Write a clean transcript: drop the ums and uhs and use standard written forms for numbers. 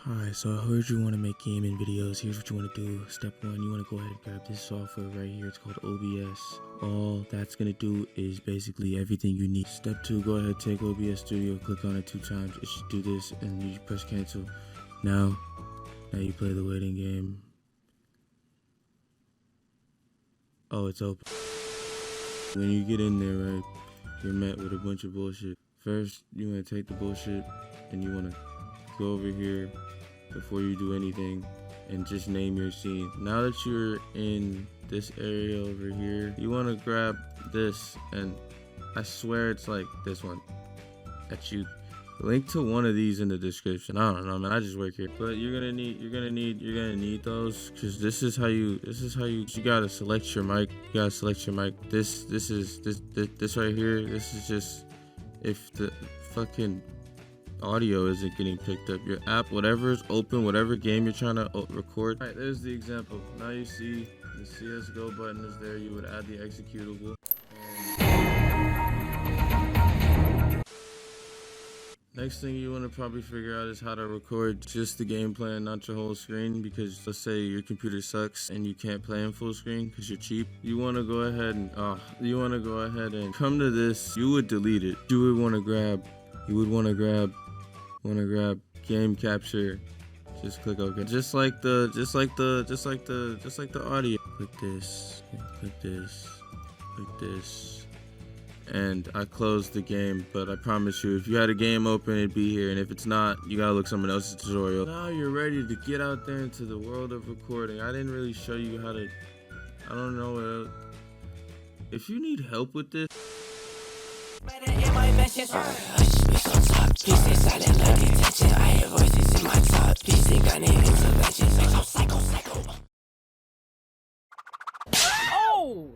Alright, so I heard you want to make gaming videos. Here's what you want to do. Step 1, you want to go ahead and grab this software right here. It's called OBS. All that's going to do is basically everything you need. Step 2, go ahead, take OBS Studio, click on it 2 times. It should do this, and you press cancel. Now you play the waiting game. Oh, it's open. When you get in there, right, you're met with a bunch of bullshit. First, you want to take the bullshit, and you want to go over here before you do anything and just name your scene. Now that you're in this area over here, you want to grab this, and I swear it's like this one that you link to one of these in the description. I don't know, man, I just work here. But you're gonna need those, because this is how you gotta select your mic. You gotta select your mic. This right here, this is just if the fucking audio isn't getting picked up. Your app, whatever is open, whatever game you're trying to record. All right, there's the example. Now you see the CSGO button is there. You would add the executable. Next thing you want to probably figure out is how to record just the game plan, not your whole screen, because let's say your computer sucks and you can't play in full screen because you're cheap. You want to go ahead and come to this. You would delete it. You would want to grab game capture. Just click OK. Just like the audio. Click this. And I closed the game, but I promise you, if you had a game open, it'd be here. And if it's not, you gotta look someone else's tutorial. Now you're ready to get out there into the world of recording. I didn't really show you how to, I don't know what else. If you need help with this, Oh!